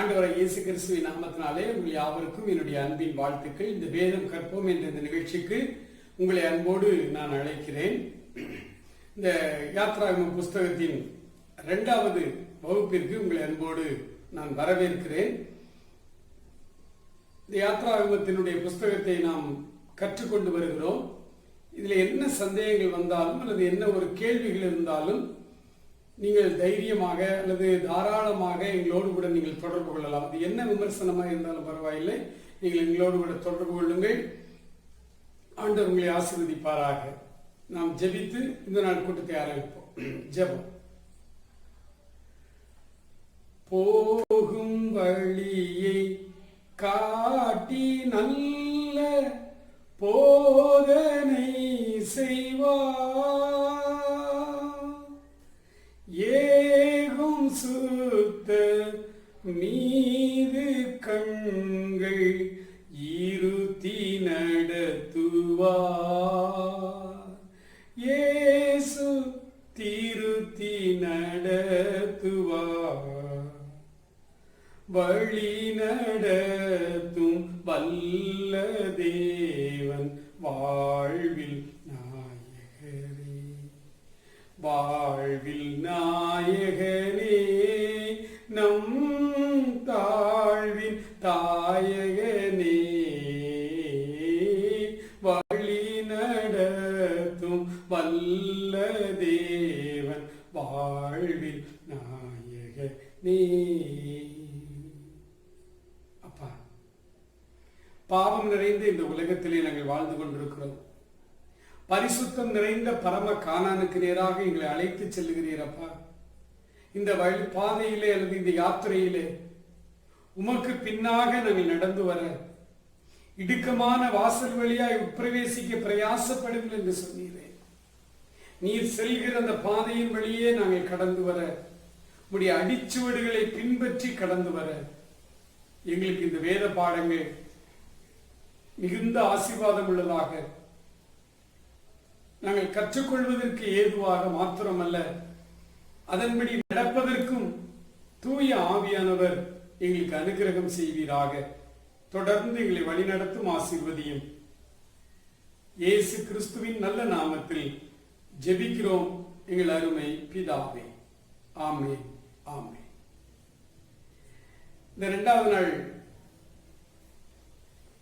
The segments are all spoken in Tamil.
ஆண்டவராகிய இயேசு கிறிஸ்துவின் நாமத்தினாலே உங்கள் யாவருக்கும் என்னுடைய அன்பின் வாழ்த்துக்கள். இந்த வேதம் கற்போம் என்ற இந்த நிகழ்ச்சிக்கு உங்களை அன்போடு நான் அழைக்கிறேன். இந்த யாத்ராகம புஸ்தகத்தின் 2வது வகுப்பிற்கு உங்களை அன்போடு நான் வரவேற்கிறேன். இந்த யாத்ராகமத்தினுடைய புஸ்தகத்தை நாம் கற்றுக்கொண்டு வருகிறோம். இதில் என்ன சந்தேகங்கள் வந்தாலும் அல்லது என்ன ஒரு கேள்விகள் இருந்தாலும் நீங்கள் தைரியமாக அல்லது தாராளமாக எங்களோடு கூட நீங்கள் தொடர்பு கொள்ளலாம். அது என்ன விமர்சனமாக இருந்தாலும் பரவாயில்லை, நீங்கள் எங்களோடு கூட தொடர்பு கொள்ளுங்கள். ஆண்டவர் உங்களை ஆசீர்வதிப்பாராக. நாம் ஜெபித்து இந்த நாள் கூட்டத்தை ஆரம்பிப்போம். ஜெபம். போகும் வழியை காட்டி நல்ல போதனை செய்வார், ஏகும் சுத்த மீது கண்கள் இருத்தி நடத்துவார், இயேசு திருத்தி நடத்துவார், வழி நடத்தும் வல்ல தேவன் வாழ்வில் நாயகரே, வாழ்வில் நாயகனே, நம் தாழ்வின் தாயகனே, வழி நடத்தும் வல்ல தேவன் வாழ்வில் நாயகனே. அப்பா, பாவம் நிறைந்த இந்த உலகத்திலே நாங்கள் வாழ்ந்து கொண்டிருக்கிறோம். பரிசுத்தம் நிறைந்த பரம கானானுக்கு நேராக எங்களை அழைத்து செல்லுகிறீரப்பா. இந்த வழி பாதையிலே அல்லது இந்த யாத்திரையிலே உமக்கு பின்னாக நாங்கள் நடந்து வர இடுக்கமான வாசல் வழியாய் உட்பிரவேசிக்க பிரயாசப்படுங்கள் என்று சொன்னீரே. நீர் செல்கிற அந்த பாதையின் வழியே நாங்கள் கடந்து வர, உடைய அடிச்சுவடுகளை பின்பற்றி கடந்து வர எங்களுக்கு இந்த வேத பாடங்கள் மிகுந்த ஆசீர்வாதம் உள்ளதாக, நாங்கள் கற்றுக்கொள்வதற்கு ஏதுவாக மாத்திரமல்ல, அதன்படி நடப்பதற்கும் தூய ஆவியானவர் எங்களுக்கு அனுகிரகம் செய்வீராக. தொடர்ந்து எங்களை வழிநடத்தும் ஆசீர்வதியும். இயேசு கிறிஸ்துவின் நல்ல நாமத்தில் ஜெபிக்கிறோம் எங்கள் அருமை பிதாவே. ஆமென், ஆமென். இந்த 2வது நாள்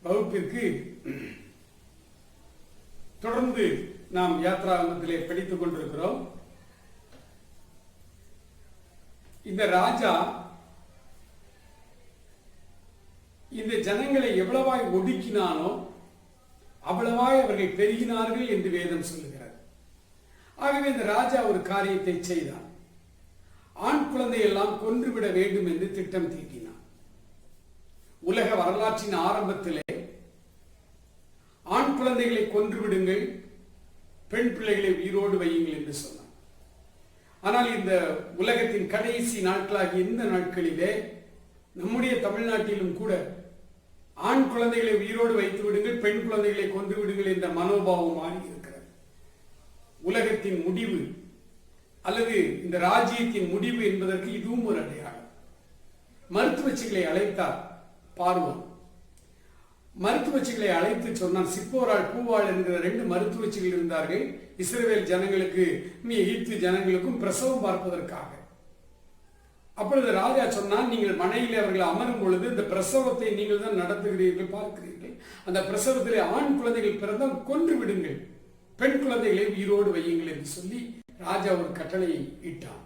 வகுப்பிற்கு தொடர்ந்து நாம் யாத்ராகமத்திலே படித்துக் கொண்டிருக்கிறோம். இந்த ராஜா இந்த ஜனங்களை எவ்வளவாய் ஒடுக்கினானோ அவ்வளவாய் அவர்கள் பெருகினார்கள் என்று வேதம் சொல்லுகிறார். ஆகவே இந்த ராஜா ஒரு காரியத்தை செய்தான். ஆண் குழந்தையெல்லாம் கொன்றுவிட வேண்டும் என்று திட்டம் தீட்டினான். உலக வரலாற்றின் ஆரம்பத்திலே ஆண் குழந்தைகளை கொன்றுவிடுங்கள், பெண் பிள்ளைகளை உயிரோடு வையுங்கள் என்று சொன்னார். ஆனால் இந்த உலகத்தின் கடைசி நாட்களாகிய இந்த நாட்களிலே நம்முடைய தமிழ்நாட்டிலும் கூட ஆண் குழந்தைகளை உயிரோடு வைத்து விடுங்கள், பெண் குழந்தைகளை கொன்று விடுங்கள் என்ற மனோபாவம் மாறி இருக்கிறது. உலகத்தின் முடிவு அல்லது இந்த ராஜ்யத்தின் முடிவு என்பதற்கு இதுவும் ஒரு அடையாளம். மருத்துவச்சிகளை அழைத்தார் பார்வோன். மருத்துவச்சிகளை அழைத்து சொன்னான். சிப்போராள், பூவாள் என்கிற 2 மருத்துவச்சிகள் இருந்தார்கள் இஸ்ரவேல் ஜனங்களுக்கு, எகிப்து ஜனங்களுக்கும் பிரசவம் பார்ப்பதற்காக. அப்பொழுது ராஜா சொன்னான், நீங்கள் மனையிலே அவர்கள் அமரும் பொழுது இந்த பிரசவத்தை நீங்கள் தான் நடத்துகிறீர்கள், பார்க்கிறீர்கள். அந்த பிரசவத்திலே ஆண் குழந்தைகள் பிறந்தால் கொன்று விடுங்கள், பெண் குழந்தைகளை உயிரோடு வையுங்கள் என்று சொல்லி ராஜா ஒரு கட்டளையை இட்டான்.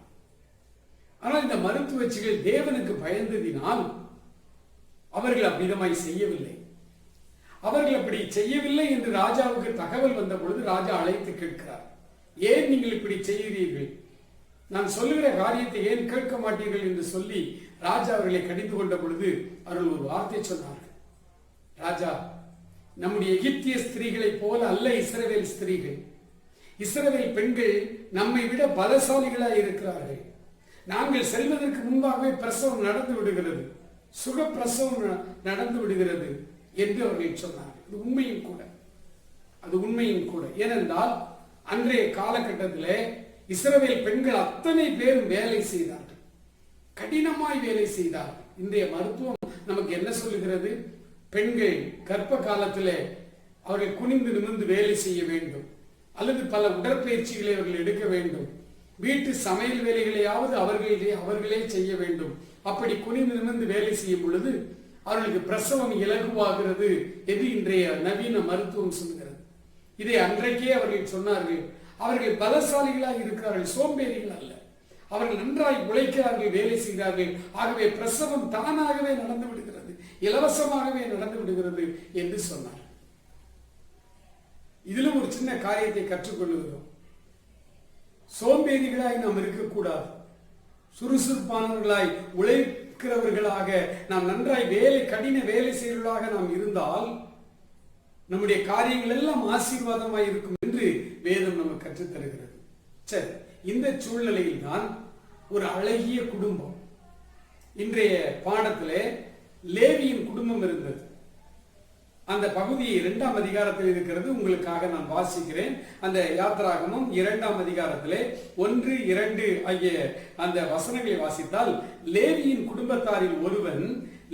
ஆனால் இந்த மருத்துவச்சிகள் தேவனுக்கு பயந்ததினால் அவர்கள் அவ்விதமாய் செய்யவில்லை. அவர்கள் அப்படி செய்யவில்லை என்று ராஜாவுக்கு தகவல் வந்த பொழுது ராஜா அழைத்து கேட்கிறார், ஏன் நீங்கள் இப்படி செய்கிறீர்கள்? நான் சொல்லுகிற காரியத்தை ஏன் கேட்க மாட்டீர்கள் என்று சொல்லி ராஜா அவர்களை கடிந்து கொண்ட பொழுது அவர்கள் ஒரு வார்த்தை சொன்னார்கள். ராஜா, நம்முடைய எகிப்திய ஸ்திரீகளை போல அல்ல இஸ்ரவேல் ஸ்திரீகள். இஸ்ரவேல் பெண்கள் நம்மை விட பலசாலிகளாய் இருக்கிறார்கள். நாங்கள் செல்வதற்கு முன்பாகவே பிரசவம் நடந்து விடுகிறது, சுகப்பிரசவம் நடந்து விடுகிறது என்று அவர்கள் சொன்னார்கள். அது உண்மையும் கூட, அது உண்மையும் கூட. ஏனென்றால் அன்றைய காலகட்டத்திலே இஸ்ரவேல் பெண்கள் அத்தனை பேரும் வேலை செய்தார்கள், கடினமாய் வேலை செய்தார்கள். இன்றைய மருத்துவம் நமக்கு என்ன சொல்லுகிறது? பெண்கள் கர்ப்ப காலத்திலே அவர்கள் குனிந்து நிமிர்ந்து வேலை செய்ய வேண்டும், அல்லது பல உடற்பயிற்சிகளை அவர்கள் எடுக்க வேண்டும், வீட்டு சமையல் வேலைகளையாவது அவர்களே செய்ய வேண்டும். அப்படி குனிந்து நிமிர்ந்து வேலை செய்யும் பொழுது அவர்களுக்கு பிரசவம் இலகுவாகிறது என்று இன்றைய நவீன மருத்துவம் சொல்கிறது. இதை அன்றைக்கே அவர்கள் சொன்னார்கள். அவர்கள் பலசாலிகளாக இருக்கிறார்கள், சோம்பேறிகள் அல்ல. அவர்கள் நன்றாய் உழைக்கிறார்கள், வேலை செய்கிறார்கள். ஆகவே பிரசவம் தானாகவே நடந்து விடுகிறது, இலவசமாகவே நடந்து விடுகிறது என்று சொன்னார். இதிலும் ஒரு சின்ன காரியத்தை கற்றுக்கொள்ளுகிறோம். சோம்பேறிகளாய் நாம் இருக்கக்கூடாது. சுறுசுறுப்பானவர்களாய் உழைக்கிறவர்களாக நாம் நன்றாய் கடின வேலை செய்வர்களாக நாம் இருந்தால் நம்முடைய காரியங்கள் எல்லாம் ஆசீர்வாதமாய் இருக்கும் என்று வேதம் நமக்கு கற்றுத் தருகிறது. சரி, இந்த சூழ்நிலையில் தான் ஒரு அழகிய குடும்பம். இன்றைய பாடத்திலே லேவியின் குடும்பம் இருந்தது. அந்த பகுதி 2ஆம் அதிகாரத்தில் இருக்கிறது. உங்களுக்காக நான் வாசிக்கிறேன். அந்த யாத்திராகமம் 2ஆம் அதிகாரத்திலே 1, 2 ஆகிய அந்த வசனங்களை வாசித்தால், லேவியின் குடும்பத்தாரில் ஒருவன்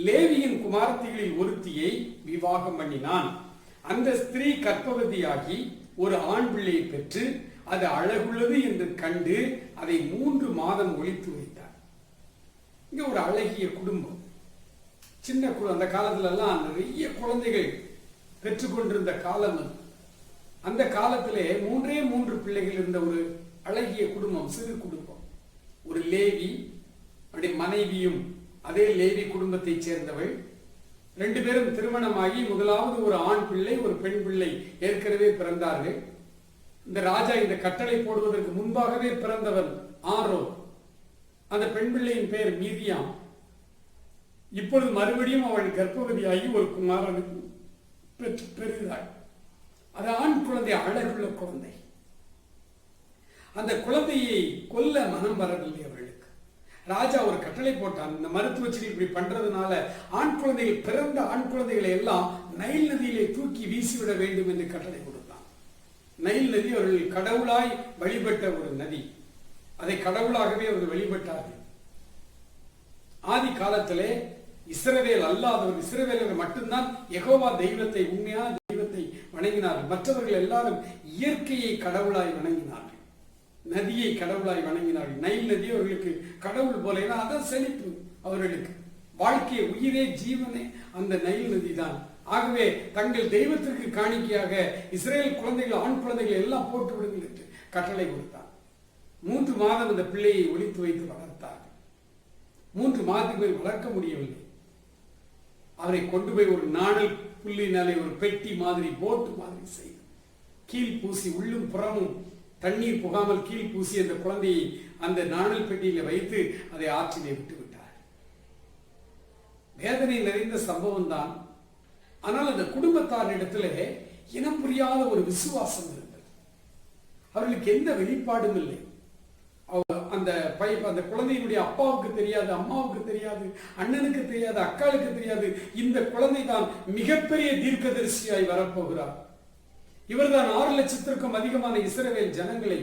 லேவியின் குமாரத்திகளில் ஒருத்தியை விவாகம் பண்ணினான். அந்த ஸ்திரீ கர்ப்பவதியாகி ஒரு ஆண் பிள்ளையை பெற்று அது அழகுள்ளது என்று கண்டு அதை 3 மாதம் ஒளித்து வைத்தார். இங்க ஒரு அழகிய குடும்பம். சின்ன அந்த காலத்துல எல்லாம் நிறைய குழந்தைகள் பெற்றுக்கொண்டிருந்த காலம் அது. அந்த காலத்திலே 3 பிள்ளைகள் இருந்த ஒரு அழகிய குடும்பம், சிறு குடும்பம். ஒரு லேவி, அவருடைய மனைவியும் அதே லேவி குடும்பத்தை சேர்ந்தவள். 2 பேரும் திருமணமாகி முதலாவது ஒரு ஆண் பிள்ளை, ஒரு பெண் பிள்ளை ஏற்கனவே பிறந்தார்கள். இந்த ராஜா இந்த கட்டளை போடுவதற்கு முன்பாகவே பிறந்தவன் ஆரோ. அந்த பெண் பிள்ளையின் பெயர் மீதியாம். இப்பொழுது மறுபடியும் அவள் கர்ப்பவதியாகி ஒரு குமாரனுக்கு பெறுகிறாள். அது ஆண் குழந்தை, அழகுள்ள குழந்தை. அந்த குழந்தையை கொல்ல மனம் வரவில்லை அவர்களுக்கு. ராஜா ஒரு கட்டளை போட்டான். இந்த மருத்துவச்சிகள் இப்படி பண்றதுனால ஆண் குழந்தைகள், பிறந்த ஆண் குழந்தைகளை எல்லாம் நைல் நதியிலே தூக்கி வீசிவிட வேண்டும் என்று கட்டளை கொடுத்தான். நைல் நதி அவர்கள் கடவுளாய் வழிபட்ட ஒரு நதி. அதை கடவுளாகவே அவர்கள் வழிபட்டார்கள். ஆதி காலத்திலே இஸ்ரவேல் அல்லாதவர்கள், இஸ்ரவேலர்கள் மட்டும்தான் யெகோவா தெய்வத்தை, உண்மையான தெய்வத்தை வணங்கினார்கள். மற்றவர்கள் எல்லாரும் இயற்கையை கடவுளாய் வணங்கினார்கள், நதியை கடவுளாய் வணங்கினார்கள். நைல் நதி அவர்களுக்கு கடவுள் போல. ஏன்னா அதான் செழிப்பு அவர்களுக்கு, வாழ்க்கையை, உயிரே, ஜீவனே அந்த நைல் நதி தான். ஆகவே தங்கள் தெய்வத்திற்கு காணிக்கையாக இஸ்ரேல் குழந்தைகள், ஆண் குழந்தைகள் எல்லாம் போட்டு விடுங்கள் என்று கட்டளை கொடுத்தார். 3 மாதம் அந்த பிள்ளையை ஒளித்து வைத்து வளர்த்தார்கள். 3 மாதத்துக்கு வளர்க்க முடியவில்லை. அவரை கொண்டு போய் ஒரு நாணல் புல்லினாலே ஒரு பெட்டி மாதிரி, போட்டு மாதிரி செய்து கீழ் பூசி, உள்ளும் புறமும் தண்ணீர் புகாமல் கீழ் பூசி அந்த குழந்தையை அந்த நாணல் பெட்டியில வைத்து அதை ஆற்றிலே விட்டு விட்டார். வேதனை நிறைந்த சம்பவம் தான். ஆனால் அந்த குடும்பத்தாரிடத்துல இனம் புரியாத ஒரு விசுவாசம் இருந்தது. அவர்களுக்கு எந்த வெளிப்பாடும் இல்லை. அந்த குழந்தையினுடைய அப்பாவுக்கு தெரியாது, அம்மாவுக்கு தெரியாது, அண்ணனுக்கு தெரியாது, அக்காளுக்கு தெரியாது. இந்த குழந்தை தான் மிகப்பெரிய தீர்க்கதரிசியாய் வரப்போகிறார். இவர்தான் 6 லட்சத்திற்கும் அதிகமான இஸ்ரவேல் ஜனங்களை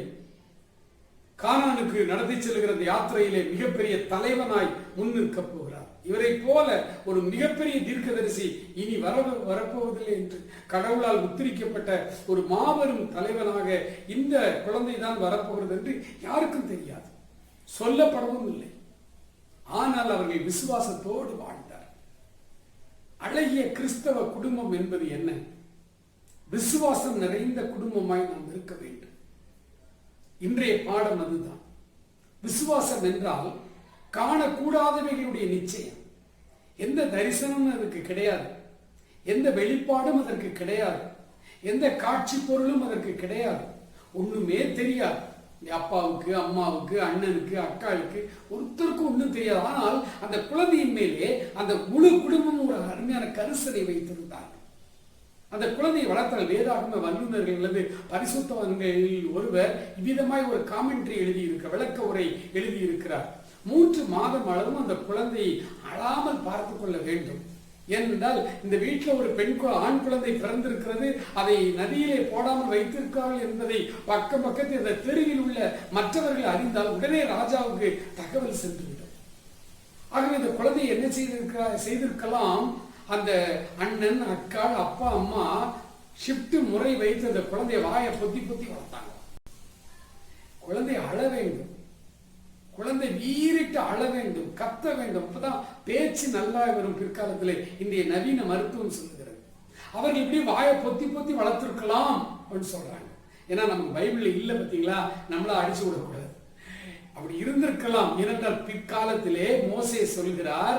கானானுக்கு நடத்தி செல்கிற அந்த யாத்திரையிலே மிகப்பெரிய தலைவனாய் முன்னிற்க போகிறார். இவரை போல ஒரு மிகப்பெரிய தீர்க்கதரிசி இனி வரப்போவதில்லை என்று கடவுளால் உத்தரிக்கப்பட்ட ஒரு மாபெரும் தலைவனாக இந்த குழந்தை தான் வரப்போகிறது என்று யாருக்கும் தெரியாது, சொல்லப்படவும் இல்லை. ஆனால் அவர்கள் விசுவாசத்தோடு வாழ்ந்தார். அழகிய கிறிஸ்தவ குடும்பம் என்பது என்ன? விசுவாசம் நிறைந்த குடும்பமாய் நாம் இருக்க வேண்டும். இன்றைய பாடம் அதுதான். விசுவாசம் என்றால் காணக்கூடாதவைகளுடைய நிச்சயம். எந்த தரிசனமும் அதற்கு கிடையாது, எந்த வெளிப்பாடும் அதற்கு கிடையாது, எந்த காட்சி பொருளும் அதற்கு கிடையாது. ஒண்ணுமே தெரியாது. அப்பாவுக்கு, அம்மாவுக்கு, அண்ணனுக்கு, அக்காளுக்கு ஒருத்தருக்கும் ஒன்றும் தெரியாது. ஆனால் அந்த குழந்தையின் மேலே அந்த முழு குடும்பமும் ஒரு அருமையான கரிசனை வைத்திருந்தார். அந்த குழந்தையை வளர்த்தால் வேதாகம வல்லுநர்கள் அல்லது பரிசுத்தவான்களில் ஒருவர் இவ்விதமாய் ஒரு காமெண்ட்ரி எழுதியிருக்க, விளக்க உரை எழுதியிருக்கிறார். 3 மாதம் அளவும் அந்த குழந்தையை அழாமல் பார்த்து கொள்ள வேண்டும். ஏனென்றால் இந்த வீட்டில் ஒரு ஆண் குழந்தை பிறந்திருக்கிறது, அதை நதியிலே போடாமல் வைத்திருக்கிறார்கள் என்பதை பக்கத்தில் இந்த தெருவில் உள்ள மற்றவர்கள் அறிந்தால் உடனே ராஜாவுக்கு தகவல் சென்றுவிடும். ஆகவே இந்த குழந்தை என்ன செய்திருக்கலாம், அந்த அண்ணன், அக்காள், அப்பா, அம்மா ஷிப்ட் முறை வைத்து அந்த குழந்தைய வாயை பொத்தி பொத்தி வளர்த்தாங்க. குழந்தை அழ வேண்டும், குழந்தை வீறிட்டு அழ வேண்டும், கத்த வேண்டும், அப்பதான் பேச்சு நல்லா வரும். பிற்காலத்தில் இன்றைய நவீன மருத்துவம் சொல்லுகிறது. அவர்கள் இப்படி வாயை பொத்தி பொத்தி வளர்த்திருக்கலாம் அப்படின்னு சொல்றாங்க. ஏன்னா நமக்கு பைபிள்ல இல்ல பார்த்தீங்களா, நம்மள அடிச்சு விடக்கூடாது. அப்படி இருந்திருக்கலாம். ஏனென்றால் பிற்காலத்திலே மோசே சொல்கிறார்,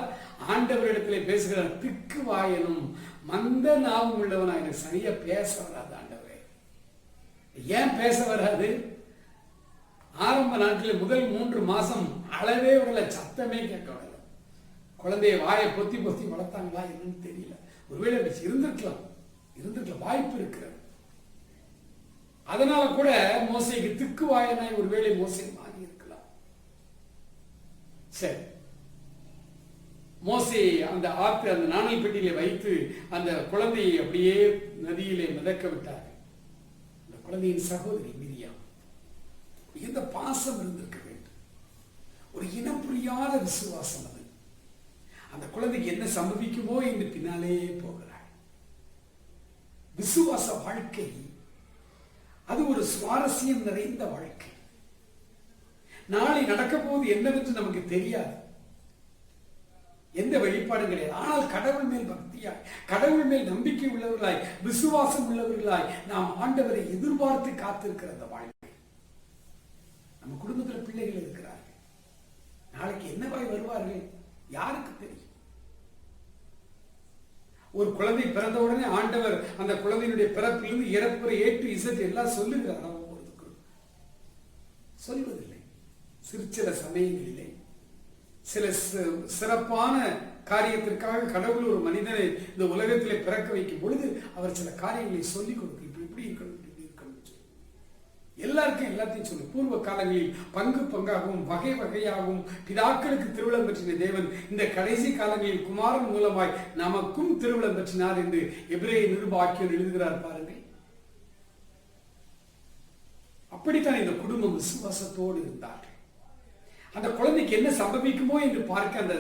ஆண்டவரிடத்திலே பேசுகிறார், திக்கு வாயனும் மந்த நாவும் உள்ளவனா, எனக்கு சரியா பேச வராது ஆண்டவரே. ஏன் பேச வராது? ஆரம்ப நாட்டில் முதல் 3 மாசம் அளவே விடல, சத்தமே கேட்க விடல. குழந்தைய வாயை பொத்தி பொத்தி வளர்த்தாங்களா என்னன்னு தெரியல. ஒருவேளை இருந்திருக்கலாம், வாய்ப்பு இருக்கிறது. அதனால கூட மோசைக்கு திக்கு வாயனாய் ஒருவேளை மோசை மாறி இருக்கலாம். சரி, மோசே அந்த அந்த நாணல் பெட்டியிலே வைத்து அந்த குழந்தையை அப்படியே நதியிலே மிதக்க விட்டார். அந்த குழந்தையின் சகோதரி மிரியாம், இந்த பாசம் இருந்திருக்க வேண்டும், ஒரு இனம் புரியாத விசுவாசம். அது அந்த குழந்தைக்கு என்ன சம்பவிக்குமோ என்று பின்னாலே போகிறார். விசுவாச வாழ்க்கை அது ஒரு சுவாரஸ்யம் நிறைந்த வாழ்க்கை. நாளை நடக்க போவது என்னவென்று நமக்கு தெரியாது, எந்த வெளிப்பாடும் கிடையாது. ஆனால் கடவுள் மேல் பக்தியாய், கடவுள் மேல் நம்பிக்கை உள்ளவர்களாய், விசுவாசம் உள்ளவர்களாய் நாம் ஆண்டவரை எதிர்பார்த்து காத்திருக்கிற அந்த வாழ்க்கை. நம்ம குடும்பத்தில் பிள்ளைகள் இருக்கிறார்கள், நாளைக்கு என்னவாய் வருவார்கள் யாருக்கு தெரியும்? ஒரு குழந்தை பிறந்த உடனே ஆண்டவர் அந்த குழந்தையினுடைய பிறப்பிலிருந்து இறப்பு A to Z எல்லாம் சொல்லுகிறார். சொல்வதில்லை. சில சமயங்களிலே சில சிறப்பான காரியத்திற்காக கடவுள் ஒரு மனிதனை இந்த உலகத்திலே பிறக்க வைக்கும் பொழுது அவர் சில காரியங்களை சொல்லிக் கொடுக்கும். இப்படி இருக்கணும், இப்படி இருக்கணும். எல்லாருக்கும் எல்லாத்தையும் சொல்லு. பூர்வ காலங்களில் பங்கு பங்காகவும் வகை வகையாகவும் பிதாக்களுக்கு திருவிழம் பெற்றின தேவன் இந்த கடைசி காலங்களில் குமாரன் மூலமாய் நமக்கும் திருவிழம் பெற்றினார் என்று எபிரேய நிருபாக்கியர் எழுதுகிறார் பாருங்கள். அப்படித்தான் இந்த குடும்பம் விசுவாசத்தோடு இருந்தார்கள். அந்த குழந்தைக்கு என்ன சம்பவிக்குமோ என்று பார்க்க அந்த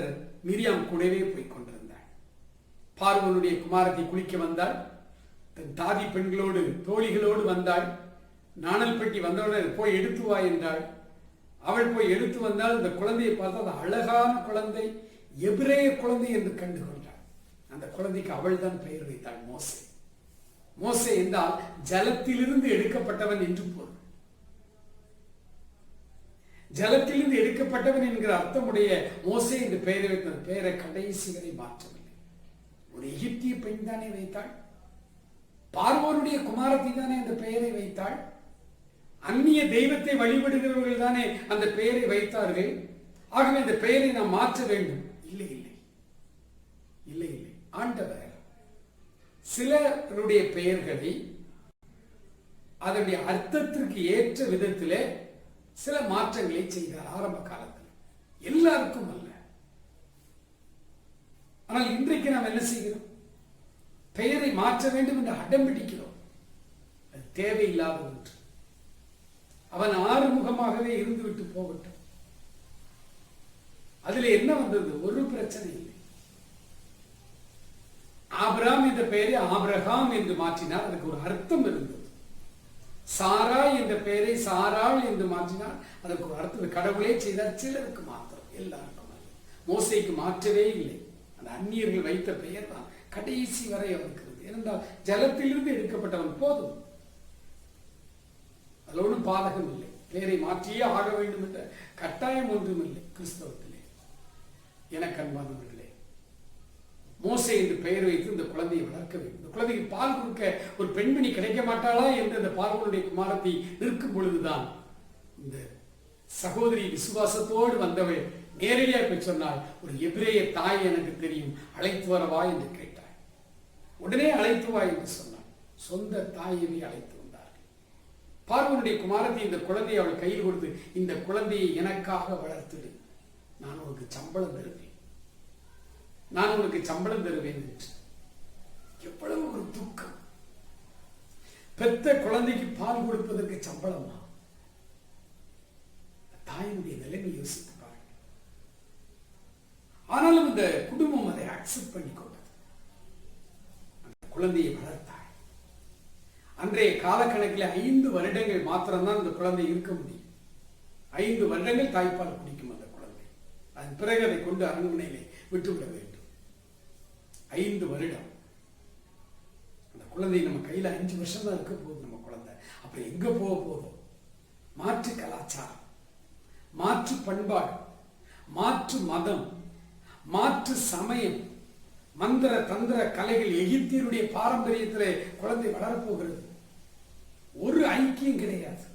மிரியாம் கூடவே போய் கொண்டிருந்தாள். பார்வோனுடைய குமாரத்தை குளிக்க வந்தாள், தன் தாதி பெண்களோடு தோழிகளோடு வந்தாள். நாணல் பெட்டி வந்தவுடனே போய் எடுத்து வா என்றாள். அவள் போய் எடுத்து வந்தால் இந்த குழந்தையை பார்த்து அது அழகான குழந்தை, எபிரேய குழந்தை என்று கண்டு கொண்டாள். அந்த குழந்தைக்கு அவள் தான் பெயர் வைத்தாள் மோசே. மோசே என்றால் ஜலத்திலிருந்து எடுக்கப்பட்டவன் என்று பொருள். ஜலத்திலிருந்து எடுக்கப்பட்டவன் என்கிற அர்த்தமுடைய மோசே என்று பெயரை வைத்த பெயரை கடைசி வரை மாற்றவில்லை. ஒரு எகிப்திய பெண் தானே வைத்தாள், பார்வோனுடைய குமாரத்தை தானே அந்த பெயரை வைத்தாள், அந்நிய தெய்வத்தை வழிபடுகிறவர்கள் தானே அந்த பெயரை வைத்தார்கள். ஆகவே அந்த பெயரை நாம் மாற்ற வேண்டும். இல்லை இல்லை இல்லை இல்லை. ஆண்டவர் சிலருடைய பெயர்களை அதனுடைய அர்த்தத்திற்கு ஏற்ற விதத்திலே சில மாற்றங்களை செய்தார் ஆரம்ப காலத்தில். எல்லாருக்கும் அல்ல. ஆனால் இன்றைக்கு நாம் என்ன செய்கிறோம்? பெயரை மாற்ற வேண்டும் என்று அடம் பிடிக்கிறோம். அது தேவையில்லாத ஒன்று. அவன் ஆறுமுகமாகவே இருந்துவிட்டு போகட்டும். அதுல என்ன வந்தது? ஒரு பிரச்சனை இல்லை. ஆபிரகாம் என்ற பெயரை ஆபிரகாம் என்று மாற்றினார், அதுக்கு ஒரு அர்த்தம் இருந்தது. சாரா என்ற பெயரை சாராள் என்று மாற்றினார், அதற்கு ஒரு அர்த்தம். கடவுளே செய்தார், சிலருக்கு மாத்திரம், எல்லாருக்கும் அல்ல. மோசேக்கு மாற்றவே இல்லை. அந்த அந்நியர்கள் வைத்த பெயர் தான் கடைசி வரை அவருக்கு. ஏனென்றால் ஜலத்திலிருந்து எடுக்கப்பட்டவன் போதும், அதில் ஒன்றும் பாதகம் இல்லை. பெயரை மாற்றியே ஆக வேண்டும் என்ற கட்டாயம் ஒன்றும் இல்லை கிறிஸ்தவத்திலே. எனக்கு அன்பானவர்களே, மோசே என்று பெயர் வைத்து இந்த குழந்தையை வளர்க்க வேண்டும். இந்த குழந்தைக்கு பால் கொடுக்க ஒரு பெண்மணி கிடைக்க மாட்டாளா என்று அந்த பார்வோனுடைய குமாரத்தை நிற்கும் பொழுதுதான் இந்த சகோதரி விசுவாசத்தோடு வந்தவள் நேரடியாக போய் சொன்னாள், ஒரு எபிரேய தாய் எனக்கு தெரியும், அழைத்து வரவா என்று கேட்டாள். உடனே அழைத்து வா என்று சொன்னாள். சொந்த தாயவே அழைத்து வந்தார்கள். பார்வோனுடைய குமாரத்தை இந்த குழந்தையை அவள் கையில் கொடுத்து, இந்த குழந்தையை எனக்காக வளர்த்துடு, நான் உனக்கு சம்பளம் தருவேன், நான் உனக்கு சம்பளம் தருவேன் என்று. எவ்வளவு ஒரு துக்கம்! பெத்த குழந்தைக்கு பால் கொடுப்பதற்கு சம்பளமா? தாயினுடைய நிலைமை யோசித்து பாருங்கள். அக்செப்ட் பண்ணி கொண்டது. அந்த குழந்தையை வளர்த்தாள். அன்றைய காலக்கணக்கில் 5 வருடங்கள் மாத்திரம்தான் அந்த குழந்தை இருக்க முடியும். 5 வருடங்கள் தாய்ப்பால் குடிக்கும் அந்த குழந்தை. அதன் பிறகு அதை கொண்டு அரண்மனையிலே விட்டுவிட வேண்டும். 5 வருடம் அந்த குழந்தை நம்ம கையில 5 வருஷம் தான் இருக்க போகுது. நம்ம குழந்தை அப்புறம் எங்க போக போதும்? மாற்று கலாச்சாரம், மாற்று பண்பாடு, மாற்று மதம், மாற்று சமயம், மந்திர தந்திர கலைகள், எகிப்தியருடைய பாரம்பரியத்தில் குழந்தை வளரப்போகிறது. ஒரு ஐக்கியம் கிடையாது.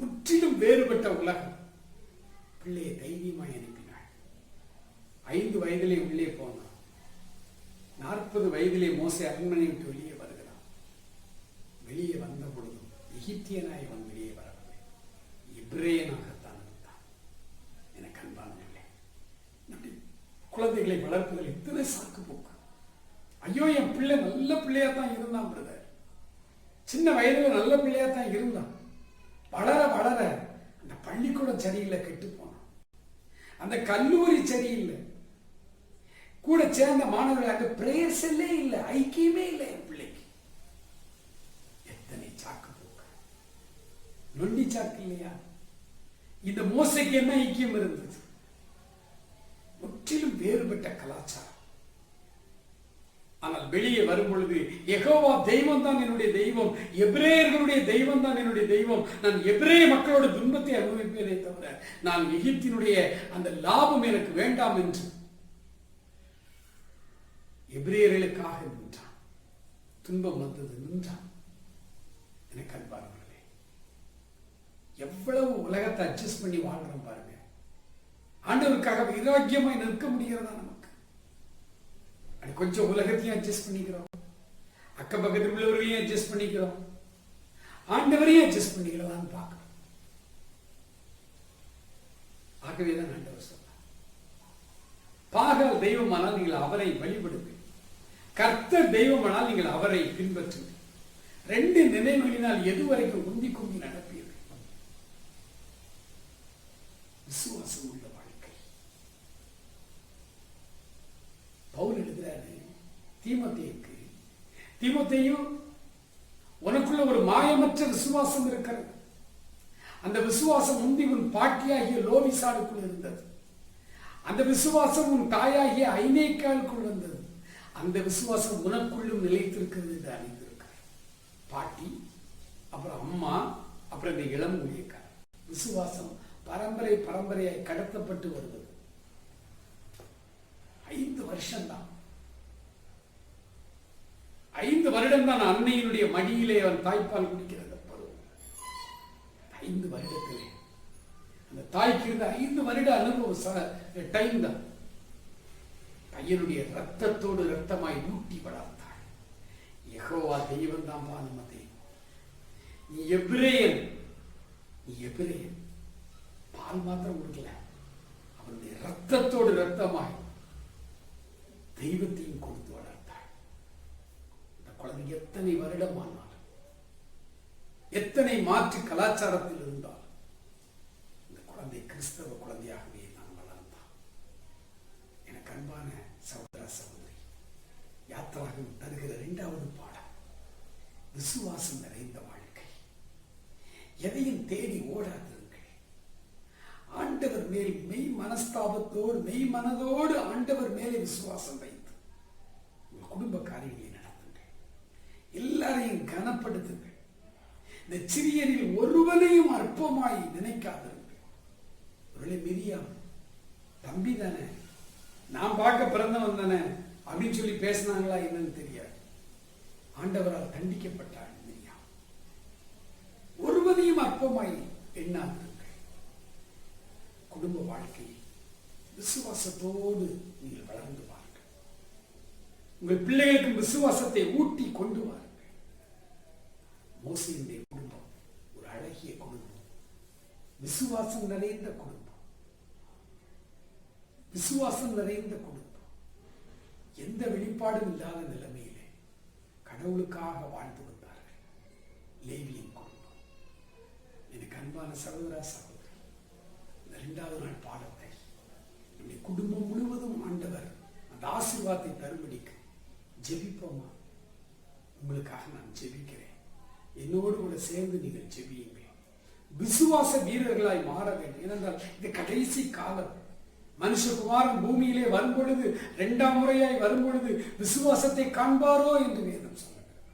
முற்றிலும் வேறுபட்ட உலகம். பிள்ளையை தைரியமாய் அனுப்பினாள். 5 வயதிலே உள்ளே போனான். 40 வயதிலே மோசே அரண்மனை விட்டு வெளியே வருகிறான். வெளியே வந்த பொழுதும் எகிப்தியனாய் அவன் வெளியே வரவில்லை, எபிரேயனாகத்தான் இருந்தான். எனக்கு அன்பானவர்களே, குழந்தைகளை வளர்ப்பதில் இத்தனை சாக்கு போக்கு. ஐயோ, என் பிள்ளை நல்ல பிள்ளையா தான் இருந்தான் பிரதர், சின்ன வயதுல நல்ல பிள்ளையா தான் இருந்தான். வளர வளர அந்த பள்ளிக்கூடம் சரியில்லை, கெட்டு போனான். அந்த கல்லூரி சரியில்லை, கூட சேர்ந்த மாணவர்களாக பிரேயர்ஸ் இல்லை, ஐக்கியமே இல்லை என் பிள்ளைக்கு. எத்தனை சாக்கு போக்கு, நொண்டி சாக்கு இல்லையா? இந்த மோசைக்கு என்ன ஐக்கியம் இருந்தது? முற்றிலும் வேறுபட்ட கலாச்சாரம். ஆனால் வெளியே வரும் பொழுது யெகோவா தெய்வம் தான் என்னுடைய தெய்வம், எபிரேயர்களுடைய தெய்வம் தான் என்னுடைய தெய்வம், நான் எபிரேய மக்களோட துன்பத்தை அனுபவிப்பேனே தவிர நான் எகிப்தினுடைய அந்த லாபம் எனக்கு வேண்டாம் என்று எபிரேயர்களுக்காக நின்றான். துன்பம் வந்தது, நின்றான். எனக்கு அன்பானவர்களே, எவ்வளவு உலகத்தை அட்ஜஸ்ட் பண்ணி வாழ்றோம் பாருங்க. ஆண்டவருக்காக வைராக்கியமாய் நிற்க முடிகிறதா நமக்கு? கொஞ்சம் உலகத்தையும் அட்ஜஸ்ட் பண்ணிக்கிறோம், அக்க பக்கத்தில் உள்ளவர்களையும் அட்ஜஸ்ட் பண்ணிக்கிறோம், ஆண்டவரையும் அட்ஜஸ்ட் பண்ணிக்கிறதான்னு பார்க்கிறோம். ஆகவேதான் ஆண்டவர் சொல்றார், பாகால் தெய்வமானால் நீங்கள் அவரை வழிபடுங்கள், கர்த்தர் தெய்வமானால் நீங்கள் அவரை பின்பற்றுங்கள். 2 நினைவுகளினால் எதுவரைக்கும் குந்தி குந்தி நடப்பீர்கள்? விசுவாசம் உள்ள வாழ்க்கை. பவுல் எழுதுறாரு தீமோத்தேயுக்கு, தீமோத்தேயு, உனக்குள்ள ஒரு மாயமற்ற விசுவாசம் இருக்கிறது. அந்த விசுவாசம் முந்தி உன் பாட்டியாகிய லோவிசாளுக்குள் இருந்தது. அந்த விசுவாசம் உன் தாயாகிய ஐனேக்காளுக்குள் இருந்தது. அந்த விசுவாசம் உனக்குள்ளும் நிலைத்திருக்கிறது என்று அறிந்திருக்கிறார். பாட்டி, அப்புறம் அம்மா, அப்புறம் இந்த இளம் ஊழியக்காரர். விசுவாசம் பரம்பரை பரம்பரையாய் கடத்தப்பட்டு வருவது. 5 வருஷம் தான், 5 வருடம் தான் அன்னையினுடைய மடியிலே அவன் தாய்ப்பால் குடிக்கிறது பருவம். 5 வருடத்திலே அந்த தாய்க்கு இருந்த 5 வருட அனுபவம் டைம் தான். பையனுடைய ரத்தத்தோடு ரத்தமாய் ஊட்டி வளர்த்தாள். யெகோவா தெய்வம் தான் பா நம்ம தெய்வம். நீ எபிரேயன், நீ எபிரேயன். பால் மாத்திரம் கொடுக்கல, அவனுடைய ரத்தத்தோடு ரத்தமாய் தெய்வத்தையும் கொடுத்து வளர்த்தாள். இந்த குழந்தை எத்தனை வருடம் ஆனாலும், எத்தனை மாற்று கலாச்சாரத்தில் இருந்தால், இந்த குழந்தை கிறிஸ்தவ குழந்தையாகவே நான் வளர்ந்தான். எனக்கு அன்பான சகோதர சகோதரி, யாத்திராகம் தருகிற 2வது பாடம் விசுவாசம் நிறைந்த வாழ்க்கை. எதையும் தேடி ஓடாதிருங்கள். ஆண்டவர் மேல் மெய் மனஸ்தாபத்தோடு, மெய் மனதோடு ஆண்டவர் மேலே விசுவாசம் வைத்து உங்கள் குடும்ப காரியங்களை நடத்துங்கள். எல்லாரையும் கனப்படுத்துங்கள். இந்த சிறியரில் ஒருவனையும் அற்பமாய் நினைக்காதிருங்கள். ஒருவேளை மிரியாம் தம்பி தானே, நான் பார்க்க பிறந்தவன் தானே அப்படின்னு சொல்லி பேசினாங்களா என்னன்னு தெரியாது. ஆண்டவரால் தண்டிக்கப்பட்டாள் மிரியாம். ஒருவனையும் அற்பமாய் எண்ணாதிருங்கள். குடும்ப வாழ்க்கையில் விசுவாசத்தோடு நீங்கள் வளர்ந்து வாருங்கள். உங்கள் பிள்ளைகளுக்கும் விசுவாசத்தை ஊட்டி கொண்டு வாருங்கள். மோசேயுடைய குடும்பம் ஒரு அழகிய குடும்பம், விசுவாசம் நிறைந்த குடும்பம், விசுவாசம் நிறைந்த குடும்பம். எந்த வெளிப்பாடும் இல்லாத நிலைமையிலே கடவுளுக்காக வாழ்ந்து வந்தார்கள். லேவியின் குடும்பம். எனக்கு அன்பான சகோதர சகோதரி, 2வது நாள் பாடத்தை நம்முடைய குடும்பம் முழுவதும் ஆண்டவர் அந்த அந்த ஆசீர்வாதத்தை தரும்படிக்கு ஜெபிப்போமா? உங்களுக்காக நான் ஜெபிக்கிறேன். என்னோடு கூட சேர்ந்து நீங்கள் ஜெபியுங்கள். விசுவாச வீரர்களாய் மாற வேண்டும். ஏனென்றால் இது கடைசி காலம். மனுஷகுமாரன் பூமியிலே வரும்பொழுது, 2ஆம் முறையாய் வரும்பொழுது விசுவாசத்தை காண்பாரோ என்று வேதம் சொல்லுகிறது.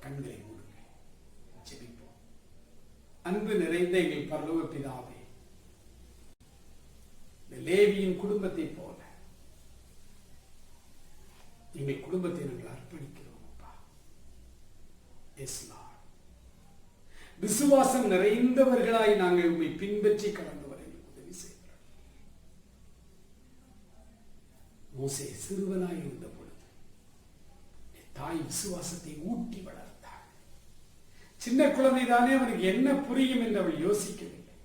கண்களை மூடுங்கள், ஜெபிப்போம். அன்பு நிறைந்த எங்கள் பரலோக பிதாவே, இந்த லேவியின் குடும்பத்தை போல எங்கள் குடும்பத்தை நாங்கள் அர்ப்பணிக்கிறோம் அப்பா. Yes lord. விசுவாசம் நிறைந்தவர்களாய் நாங்கள் உண்மை பின்பற்றி கடந்து வர உதவி செய்கிறோம். மோசே சிறுவனாய் இருந்த பொழுது தாய் விசுவாசத்தை ஊட்டி வளர்த்தாள். சின்ன குழந்தைதானே, அவனுக்கு என்ன புரியும் என்று அவள் யோசிக்கவில்லை.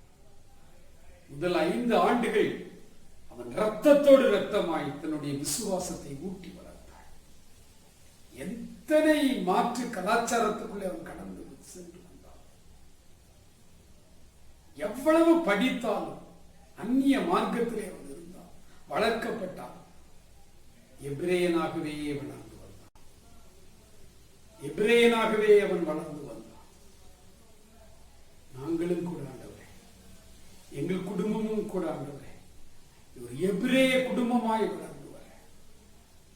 முதல் 5 ஆண்டுகள் அவன் ரத்தத்தோடு ரத்தமாய் தன்னுடைய விசுவாசத்தை ஊட்டி வளர்த்தாள். எத்தனை மாற்று கலாச்சாரத்துக்குள்ளே அவன் கடந்து சென்று வந்தான். எவ்வளவு படித்தாலும் அந்நிய மார்க்கத்திலே அவன் இருந்தான், வளர்க்கப்பட்டான். எபிரேயனாகவே வளர்ந்து வந்தான். எபிரேயனாகவே அவன் வளர்ந்து வந்தான். நாங்களும் கூட ஆண்டவரே, எங்கள் குடும்பமும் கூட ஆண்டவரே, ஒரு எபிரேய குடும்பமாய் வளர்ந்து வர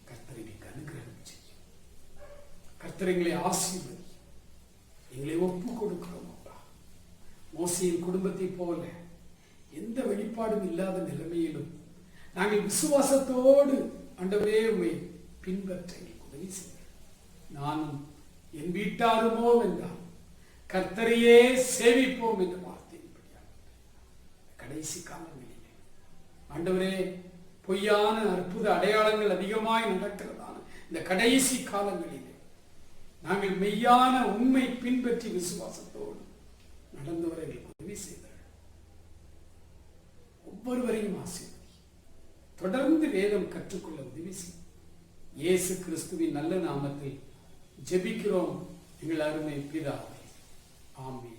கர்த்தர் எங்களுக்கு அனுகிரகம் செய்யும். கர்த்தர் எங்களை ஆசீர்வதி. எங்களை ஒப்பு கொடுக்கிறோம் அப்பா. மோசேயின் குடும்பத்தை போல எந்த வெளிப்பாடும் இல்லாத நிலைமையிலும் நாங்கள் விசுவாசத்தோடு ஆண்டவரே உம்மை பின்பற்ற எங்களுக்கு உதவி செய்ய. நானும் என் வீட்டாருமோ என்றால் கர்த்தரையே சேவிப்போம் என்ற வார்த்தையின்படியாக கடைசி காலங்களிலே ஆண்டவரே, பொய்யான அற்புத அடையாளங்கள் அதிகமாய் நடக்கிறதான இந்த கடைசி காலங்களிலே நாங்கள் மெய்யான உண்மை பின்பற்றி விசுவாசத்தோடு நடந்து வர எங்களுக்கு உதவி செய்தார்கள். ஒவ்வொருவரையும் ஆசீர்வதி. தொடர்ந்து வேதம் கற்றுக்கொள்ள உதவி செய்யும். இயேசு கிறிஸ்துவின் நல்ல நாமத்தில் ஜெபிக்கிறோம் எங்கள் அருமை பிதாவே. ஆமென்.